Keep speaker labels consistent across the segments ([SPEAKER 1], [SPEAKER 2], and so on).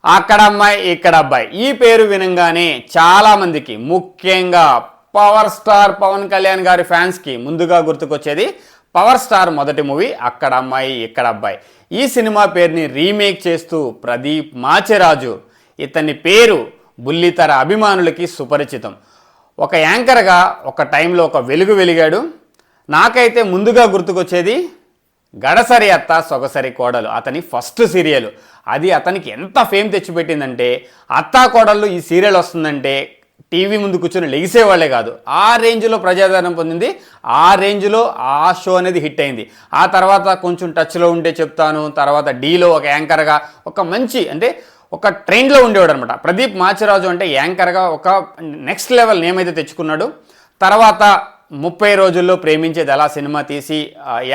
[SPEAKER 1] అక్కడ అమ్మాయి ఇక్కడ అబ్బాయి ఈ పేరు వినంగానే చాలా మందికి ముఖ్యంగా పవర్ స్టార్ పవన్ కళ్యాణ్ గారి ఫ్యాన్స్కి ముందుగా గుర్తుకొచ్చేది పవర్ స్టార్ మొదటి మూవీ అక్కడ అమ్మాయి ఇక్కడ అబ్బాయి. ఈ సినిమా పేరుని రీమేక్ చేస్తూ ప్రదీప్ మాచిరాజు, ఇతని పేరు బుల్లితెర అభిమానులకి సుపరిచితం. ఒక యాంకర్గా ఒక టైంలో ఒక వెలుగు వెలిగాడు. నాకైతే ముందుగా గుర్తుకొచ్చేది గడసరి అత్త సొగసరి కోడలు, అతని ఫస్ట్ సీరియల్. అది అతనికి ఎంత ఫేమ్ తెచ్చిపెట్టిందంటే, అత్తా కోడళ్ళు ఈ సీరియల్ వస్తుందంటే టీవీ ముందు కూర్చొని లెగిసేవాళ్లే కాదు, ఆ రేంజ్లో ప్రజాదరణ పొందింది. ఆ రేంజ్లో ఆ షో అనేది హిట్ అయింది. ఆ తర్వాత కొంచెం టచ్లో ఉంటే చెప్తాను, తర్వాత డీలో ఒక యాంకర్గా ఒక మంచి అంటే ఒక ట్రెండ్లో ఉండేవాడు అనమాట. ప్రదీప్ మాచిరాజు అంటే యాంకర్గా ఒక నెక్స్ట్ లెవెల్ నేమ్ అయితే తెచ్చుకున్నాడు. తర్వాత 30 రోజుల్లో ప్రేమించేది ఎలా సినిమా తీసి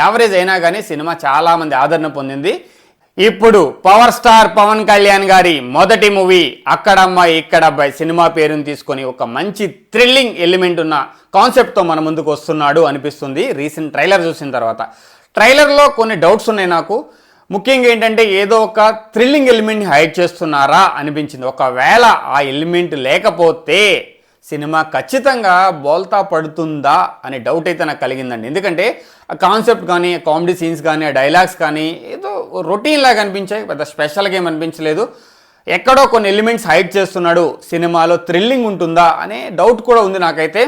[SPEAKER 1] యావరేజ్ అయినా కానీ సినిమా చాలామంది ఆదరణ పొందింది. ఇప్పుడు పవర్ స్టార్ పవన్ కళ్యాణ్ గారి మొదటి మూవీ అక్కడ అమ్మాయి ఇక్కడ అబ్బాయి సినిమా పేరుని తీసుకొని ఒక మంచి థ్రిల్లింగ్ ఎలిమెంట్ ఉన్న కాన్సెప్ట్తో మన ముందుకు వస్తున్నాడు అనిపిస్తుంది రీసెంట్ ట్రైలర్ చూసిన తర్వాత. ట్రైలర్లో కొన్ని డౌట్స్ ఉన్నాయి నాకు. ముఖ్యంగా ఏంటంటే ఏదో ఒక థ్రిల్లింగ్ ఎలిమెంట్ని హైడ్ చేస్తున్నారా అనిపించింది. ఒకవేళ ఆ ఎలిమెంట్ లేకపోతే సినిమా ఖచ్చితంగా బోల్తా పడుతుందా అనే డౌట్ అయితే నాకు కలిగిందండి. ఎందుకంటే ఆ కాన్సెప్ట్ కానీ కామెడీ సీన్స్ కానీ ఆ డైలాగ్స్ కానీ ఏదో రొటీన్ లాగా అనిపించాయి, పెద్ద స్పెషల్గా ఏం అనిపించలేదు. ఎక్కడో కొన్ని ఎలిమెంట్స్ హైడ్ చేస్తున్నాడు, సినిమాలో థ్రిల్లింగ్ ఉంటుందా అనే డౌట్ కూడా ఉంది నాకైతే.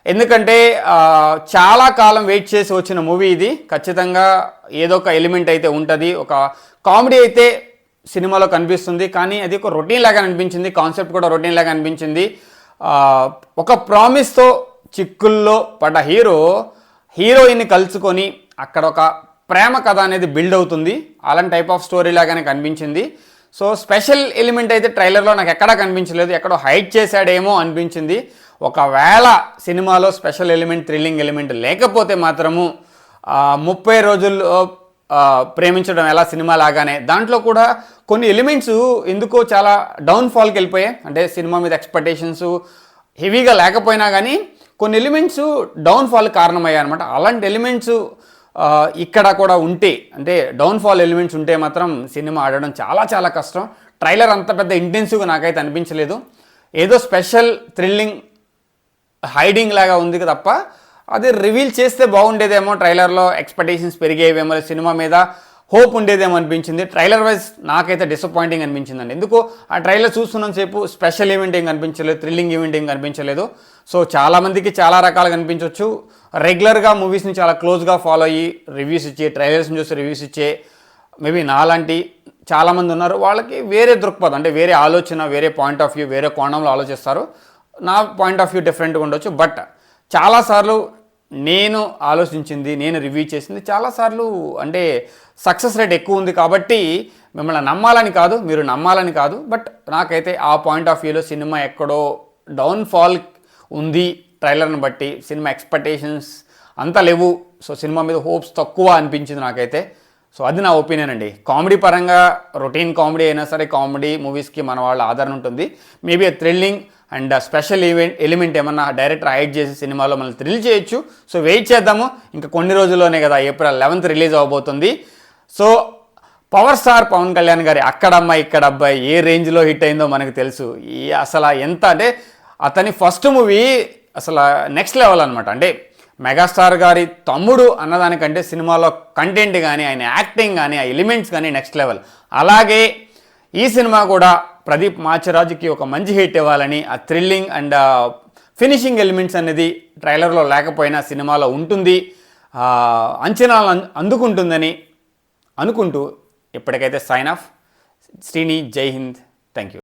[SPEAKER 1] ఎందుకంటే చాలా కాలం వెయిట్ చేసి వచ్చిన మూవీ ఇది. ఖచ్చితంగా ఏదో ఒక ఎలిమెంట్ అయితే ఉంటుంది. ఒక కామెడీ అయితే సినిమాలో కనిపిస్తుంది, కానీ అది ఒక రొటీన్ లాగా అనిపించింది. కాన్సెప్ట్ కూడా రొటీన్ లాగా అనిపించింది. ఒక ప్రామిస్తో చిక్కుల్లో పడ్డ హీరోయిన్ని కలుసుకొని అక్కడ ఒక ప్రేమ కథ అనేది బిల్డ్ అవుతుంది. అలాంటి టైప్ ఆఫ్ స్టోరీ లాగానే కనిపించింది. సో స్పెషల్ ఎలిమెంట్ అయితే ట్రైలర్లో నాకు ఎక్కడా కనిపించలేదు, ఎక్కడో హైడ్ చేశాడేమో అనిపించింది. ఒకవేళ సినిమాలో స్పెషల్ ఎలిమెంట్ థ్రిల్లింగ్ ఎలిమెంట్ లేకపోతే మాత్రము 30 రోజుల్లో ప్రేమించడం ఎలా సినిమా లాగానే దాంట్లో కూడా కొన్ని ఎలిమెంట్స్ ఎందుకో చాలా డౌన్ఫాల్కి వెళ్ళిపోయాయి. అంటే సినిమా మీద ఎక్స్పెక్టేషన్స్ హెవీగా లేకపోయినా కానీ కొన్ని ఎలిమెంట్స్ డౌన్ఫాల్కి కారణమయ్యాయి అనమాట. అలాంటి ఎలిమెంట్స్ ఇక్కడ కూడా ఉంటే, అంటే డౌన్ఫాల్ ఎలిమెంట్స్ ఉంటే మాత్రం సినిమా ఆడడం చాలా చాలా కష్టం. ట్రైలర్ అంత పెద్ద ఇంటెన్సివ్గా నాకైతే అనిపించలేదు. ఏదో స్పెషల్ థ్రిల్లింగ్ హైడింగ్ లాగా ఉంది తప్ప అది రివీల్ చేస్తే బాగుండేదేమో, ట్రైలర్లో ఎక్స్పెక్టేషన్స్ పెరిగేవేమో, సినిమా మీద హోప్ ఉండేదేమో అనిపించింది. ట్రైలర్ వైజ్ నాకైతే డిసప్పాయింటింగ్ అనిపించిందండి. ఎందుకు ఆ ట్రైలర్ చూస్తున్నంతసేపు స్పెషల్ ఈవెంట్ ఏం కనిపించలేదు, థ్రిల్లింగ్ ఈవెంట్ ఏం కనిపించలేదు. సో చాలామందికి చాలా రకాలుగా కనిపించవచ్చు. రెగ్యులర్గా మూవీస్ని చాలా క్లోజ్గా ఫాలో అయ్యి రివ్యూస్ ఇచ్చే, ట్రైలర్స్ని చూసి రివ్యూస్ ఇచ్చే మేబీ నాలాంటి చాలామంది ఉన్నారు. వాళ్ళకి వేరే దృక్పథం, అంటే వేరే ఆలోచన, వేరే పాయింట్ ఆఫ్ వ్యూ, వేరే కోణంలో ఆలోచిస్తారు. నా పాయింట్ ఆఫ్ వ్యూ డిఫరెంట్గా ఉండొచ్చు. బట్ చాలాసార్లు నేను ఆలోచించింది, నేను రివ్యూ చేసింది చాలాసార్లు అంటే సక్సెస్ రేట్ ఎక్కువ ఉంది. కాబట్టి మిమ్మల్ని నమ్మాలని కాదు, మీరు నమ్మాలని కాదు, బట్ నాకైతే ఆ పాయింట్ ఆఫ్ వ్యూలో సినిమా ఎక్కడో డౌన్ఫాల్ ఉంది. ట్రైలర్ని బట్టి సినిమా ఎక్స్పెక్టేషన్స్ అంత లేవు. సో సినిమా మీద హోప్స్ తక్కువ అనిపించింది నాకైతే. సో అది నా ఒపీనియన్ అండి. కామెడీ పరంగా రొటీన్ కామెడీ అయినా సరే కామెడీ మూవీస్కి మన వాళ్ళ ఆదరణ ఉంటుంది. Maybe thrilling and special element ఏమన్నా డైరెక్టర్ హైడ్ చేసి సినిమాలో మనల్ని థ్రిల్ చేయొచ్చు. సో వెయిట్ చేద్దాము. ఇంకా కొన్ని రోజుల్లోనే కదా, April 11th రిలీజ్ అవబోతుంది. So power star Pawan Kalyan గారి అక్కడ అమ్మాయి ఇక్కడ అబ్బాయి ఏ రేంజ్లో హిట్ అయిందో మనకు తెలుసు. అసలు ఎంత అంటే అతని ఫస్ట్ మూవీ అసలు నెక్స్ట్ లెవెల్ అనమాట. అంటే మెగాస్టార్ గారి తమ్ముడు అన్నదానికంటే సినిమాలో కంటెంట్ కానీ ఆయన యాక్టింగ్ కానీ ఆ ఎలిమెంట్స్ కానీ నెక్స్ట్ లెవెల్. అలాగే ఈ సినిమా కూడా ప్రదీప్ మాచిరాజుకి ఒక మంచి హిట్ ఇవ్వాలని, ఆ థ్రిల్లింగ్ అండ్ ఫినిషింగ్ ఎలిమెంట్స్ అనేది ట్రైలర్లో లేకపోయినా సినిమాలో ఉంటుంది, అంచనాలు అందుకుంటుందని అనుకుంటూ ఇప్పటికైతే సైన్ ఆఫ్. శ్రీని, జై హింద్, థ్యాంక్ యూ.